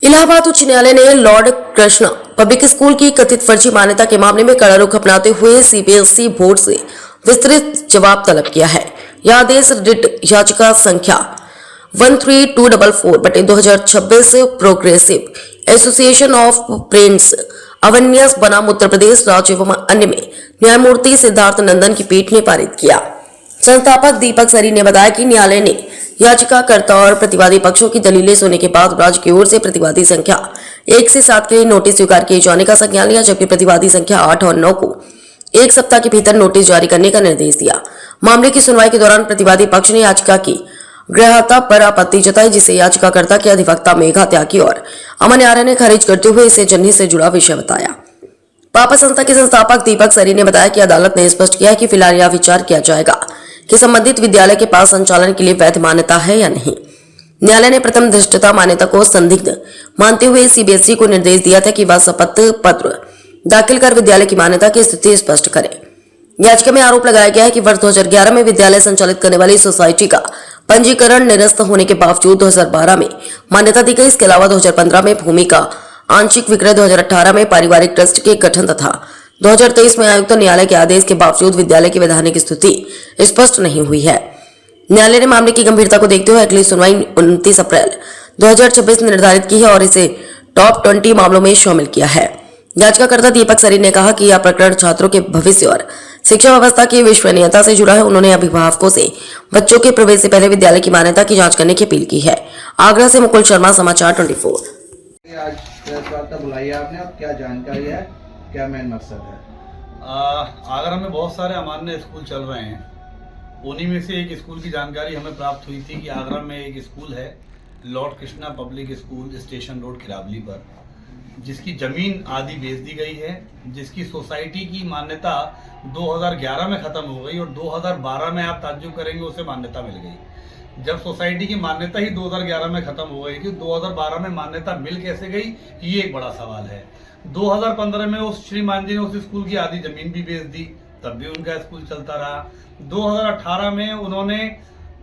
इलाहाबाद उच्च न्यायालय ने लॉर्ड कृष्णा पब्लिक स्कूल की कथित फर्जी मान्यता के मामले में कड़ा रुख अपनाते हुए सीबीएसई बोर्ड से विस्तृत जवाब तलब किया है। यह आदेश रिट याचिका संख्या 13244/2026 प्रोग्रेसिव एसोसिएशन ऑफ प्रिंट्स अवेनियस बनाम उत्तर प्रदेश राज्य एवं अन्य में न्यायमूर्ति सिद्धार्थ नंदन की पीठ ने पारित किया। संस्थापक दीपक सरी ने बताया कि न्यायालय ने याचिकाकर्ता और प्रतिवादी पक्षों की दलीलें सुनने के बाद राज्य की ओर से प्रतिवादी संख्या 1 से 7 के नोटिस स्वीकार किए जाने का संज्ञान लिया, जबकि प्रतिवादी संख्या 8 और 9 को एक सप्ताह के भीतर नोटिस जारी करने का निर्देश दिया। मामले की सुनवाई के दौरान प्रतिवादी पक्ष ने याचिका की ग्राह्यता पर आपत्ति जताई, जिसे याचिकाकर्ता के अधिवक्ता मेघा त्यागी और अमन आर्य ने खारिज करते हुए इसे जनहित से जुड़ा विषय बताया। पापा संस्था के संस्थापक दीपक सरी ने बताया कि अदालत ने स्पष्ट किया है कि फिलहाल यह विचार किया जाएगा कि संबंधित विद्यालय के पास संचालन के लिए वैध मान्यता है या नहीं। न्यायालय ने प्रथम दृष्टता मान्यता को संदिग्ध मानते हुए सीबीएसई को निर्देश दिया था कि वह शपथ पत्र दाखिल कर विद्यालय की मान्यता की स्थिति स्पष्ट करे। याचिका में आरोप लगाया गया है कि वर्ष 2011 में विद्यालय संचालित करने वाली सोसाइटी का पंजीकरण निरस्त होने के बावजूद 2012 में मान्यता दी गई। इसके अलावा 2015 में भूमि का आंशिक विक्रय, 2018 में पारिवारिक ट्रस्ट के गठन तथा 2023 में आयुक्त न्यायालय के आदेश के बावजूद विद्यालय की वैधानिक स्थिति स्पष्ट नहीं हुई है। न्यायालय ने मामले की गंभीरता को देखते हुए अगली सुनवाई 29 अप्रैल 2026 निर्धारित की है और इसे टॉप 20 मामलों में शामिल किया है। याचिकाकर्ता दीपक सरी ने कहा कि यह प्रकरण छात्रों के भविष्य और शिक्षा व्यवस्था की विश्वसनीयता से जुड़ा है। उन्होंने अभिभावकों से बच्चों के प्रवेश से पहले विद्यालय की मान्यता की जांच करने की अपील की है। आगरा से मुकुल शर्मा, समाचार 24। आज प्रेस वार्ता बुलाई है आपने, अब क्या जानकारी है, क्या मेन मकसद है? आगरा में बहुत सारे अमान्य स्कूल चल रहे हैं। उन्हीं में से एक स्कूल की जानकारी हमें प्राप्त हुई थी कि आगरा में एक स्कूल है Lord Krishna public school station road Kirawali पर, जिसकी जमीन आधी बेच दी गई है, जिसकी सोसाइटी की मान्यता 2011 में ख़त्म हो गई और 2012 में आप ताज्जुब करेंगे उसे मान्यता मिल गई। जब सोसाइटी की मान्यता ही 2011 में ख़त्म हो गई थी, 2012 में मान्यता मिल कैसे गई, ये एक बड़ा सवाल है। 2015 में उस श्रीमान जी ने उस स्कूल की आधी जमीन भी बेच दी, तब भी उनका स्कूल चलता रहा। 2018 में उन्होंने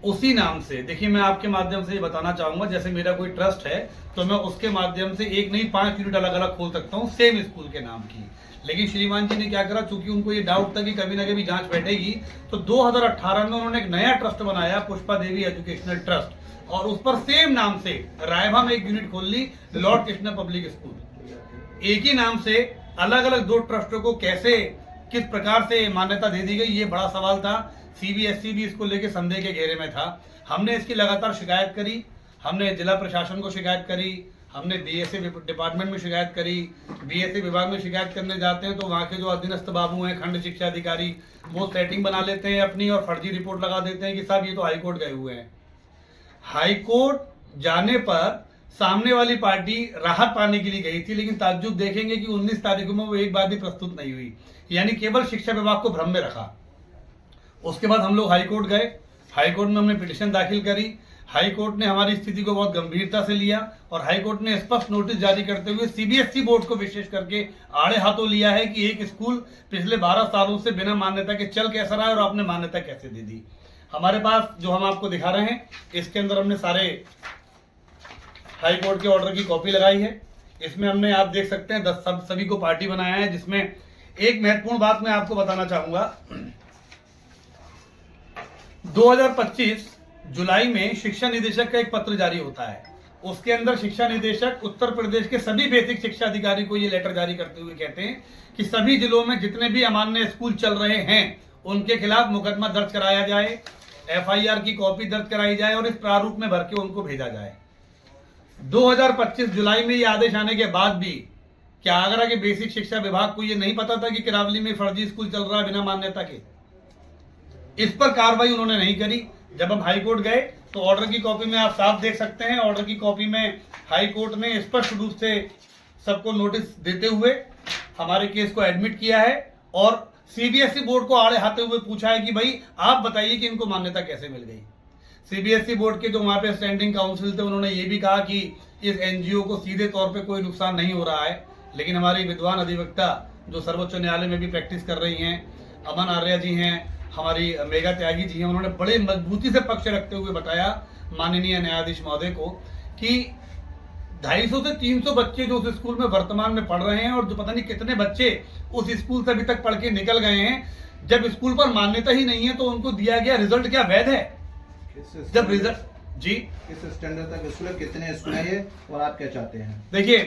उसी नाम से, देखिए मैं आपके माध्यम से ये बताना चाहूंगा, जैसे मेरा कोई ट्रस्ट है तो मैं उसके माध्यम से एक नहीं 5 यूनिट अलग अलग खोल सकता हूँ सेम स्कूल के नाम की। लेकिन श्रीमान जी ने क्या करा, चूंकि उनको ये डाउट था कि कभी ना कभी जांच बैठेगी, तो 2018 में उन्होंने एक नया ट्रस्ट बनाया, पुष्पा देवी एजुकेशनल ट्रस्ट, और उस पर सेम नाम से रायभा में एक यूनिट खोल ली, लॉर्ड कृष्णा पब्लिक स्कूल। एक ही नाम से अलग अलग 2 ट्रस्टों को कैसे, किस प्रकार से मान्यता दे दी गई, ये बड़ा सवाल था। सीबीएसई भी इसको लेके संदेह के घेरे में था। हमने इसकी लगातार शिकायत करी, हमने जिला प्रशासन को शिकायत करी, हमने बीएसए डिपार्टमेंट में शिकायत करी। बीएसए विभाग में शिकायत करने जाते हैं तो वहाँ के जो अधीनस्थ बाबू हैं, खंड शिक्षा अधिकारी, वो सेटिंग बना लेते हैं अपनी और फर्जी रिपोर्ट लगा देते हैं कि साहब ये तो हाईकोर्ट गए हुए हैं। हाईकोर्ट जाने पर सामने वाली पार्टी राहत पाने के लिए गई थी, लेकिन ताज्जुब देखेंगे कि 19 तारीख में वो एक बार भी प्रस्तुत नहीं हुई, यानी केवल शिक्षा विभाग को भ्रम में रखा। उसके बाद हम लोग हाईकोर्ट गए, हाईकोर्ट में हमने पिटीशन दाखिल करी। हाईकोर्ट ने हमारी स्थिति को बहुत गंभीरता से लिया और हाईकोर्ट ने स्पष्ट नोटिस जारी करते हुए सीबीएसई बोर्ड को विशेष करके आड़े हाथों लिया है कि एक स्कूल पिछले 12 सालों से बिना मान्यता के चल कैसा रहा है और आपने मान्यता कैसे दे दी। हमारे पास जो हम आपको दिखा रहे हैं, इसके अंदर हमने सारे हाईकोर्ट के ऑर्डर की कॉपी लगाई है। इसमें हमने, आप देख सकते हैं, 10 सभी को पार्टी बनाया है, जिसमें एक महत्वपूर्ण बात मैं आपको बताना चाहूंगा। 2025 जुलाई में शिक्षा निदेशक का एक पत्र जारी होता है। उसके अंदर शिक्षा निदेशक उत्तर प्रदेश के सभी बेसिक शिक्षा अधिकारी को ये लेटर जारी करते हुए कहते हैं कि सभी जिलों में जितने भी अमान्य स्कूल चल रहे हैं उनके खिलाफ मुकदमा दर्ज कराया जाए, एफआईआर की कॉपी दर्ज कराई जाए और इस प्रारूप में भर के उनको भेजा जाए। 2025 जुलाई में ये आदेश आने के बाद भी क्या आगरा के बेसिक शिक्षा विभाग को ये नहीं पता था कि किरावली में फर्जी स्कूल चल रहा है बिना मान्यता के? इस पर कार्रवाई उन्होंने नहीं करी। जब हम हाईकोर्ट गए तो ऑर्डर की कॉपी में आप साफ देख सकते हैं, ऑर्डर की कॉपी में हाईकोर्ट ने स्पष्ट रूप से सबको नोटिस देते हुए हमारे केस को एडमिट किया है और सीबीएसई बोर्ड को आड़े हाथे हुए पूछा है कि भाई आप बताइए कि इनको मान्यता कैसे मिल गई। सीबीएसई बोर्ड के जो वहां पे स्टैंडिंग काउंसिल थे उन्होंने ये भी कहा कि इस एनजीओ को सीधे तौर पे कोई नुकसान नहीं हो रहा है, लेकिन हमारी विद्वान अधिवक्ता जो सर्वोच्च न्यायालय में भी प्रैक्टिस कर रही हैं, अमन आर्य जी हैं, हमारी मेघा त्यागी जी हैं, उन्होंने बड़े मजबूती से पक्ष रखते हुए बताया माननीय न्यायाधीश महोदय को कि 250 से 300 बच्चे जो उस स्कूल में वर्तमान में पढ़ रहे हैं और जो पता नहीं कितने बच्चे उस स्कूल से अभी तक पढ़ के निकल गए हैं, जब स्कूल पर मान्यता ही नहीं है तो उनको दिया गया रिजल्ट क्या वैध है? जब रिजल्ट जी किस स्टैंडर्ड तक स्कूल है, कितने स्कूल है ये, और आप क्या चाहते हैं? देखिए,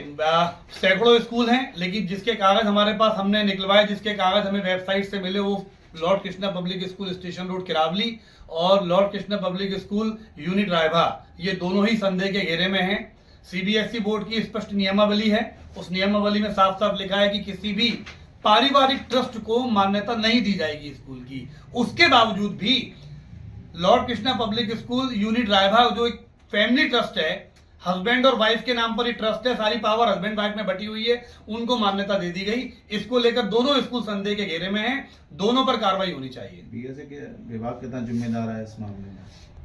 सैकड़ों स्कूल हैं, लेकिन जिसके कागज हमारे पास हमने निकलवाए, जिसके कागज हमें वेबसाइट से मिले, वो lord Krishna public school station road Kirawali और lord Krishna public school unit Raibha, ये दोनों ही संदेह के घेरे में हैं। सीबीएसई बोर्ड की स्पष्ट नियमावली है, उस नियमावली में साफ साफ लिखा है कि किसी भी पारिवारिक ट्रस्ट को मान्यता नहीं दी जाएगी स्कूल की। उसके बावजूद भी lord Krishna public school unit Raibha जो एक फैमिली ट्रस्ट है, हस्बैंड और वाइफ के नाम पर ही ट्रस्ट है, सारी पावर हस्बैंड वाइफ में बटी हुई है, उनको मान्यता दे दी गई। इसको लेकर दोनों स्कूल संदेह के घेरे में हैं, दोनों पर कार्रवाई होनी चाहिए। बीएसए के विभाग कितना जिम्मेदार है इस मामले में?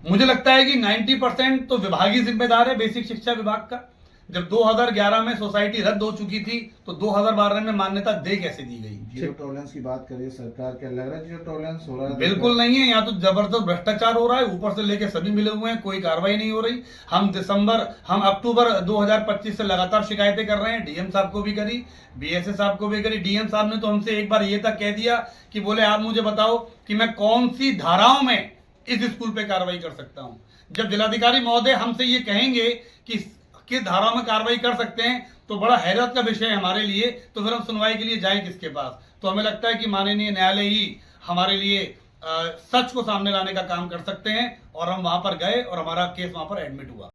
मुझे लगता है कि 90% तो विभाग ही जिम्मेदार है, बेसिक शिक्षा विभाग का। जब 2011 में सोसाइटी रद्द हो चुकी थी तो 2012 में मान्यता दे कैसे दी गई? जीरो टॉलरेंस की बात करिए सरकार, क्या लग रहा है जीरो टॉलरेंस हो रहा है? बिल्कुल नहीं है, यहाँ तो जबरदस्त भ्रष्टाचार हो रहा है, ऊपर से लेके सभी मिले हुए हैं, कोई कार्रवाई नहीं हो रही। हम अक्टूबर 2025 से लगातार शिकायतें कर रहे हैं, डीएम साहब को भी करी, बीएसए साहब को भी करी। डीएम साहब ने तो हमसे एक बार ये तक कह दिया कि बोले आप मुझे बताओ कि मैं कौन सी धाराओं में इस स्कूल पे कार्रवाई कर सकता हूं। जब जिलाधिकारी महोदय हमसे ये कहेंगे कि किस धाराओं में कार्रवाई कर सकते हैं तो बड़ा हैरत का विषय है हमारे लिए, तो फिर हम सुनवाई के लिए जाएं किसके पास? तो हमें लगता है कि माननीय न्यायालय ही हमारे लिए सच को सामने लाने का काम कर सकते हैं, और हम वहां पर गए और हमारा केस वहां पर एडमिट हुआ।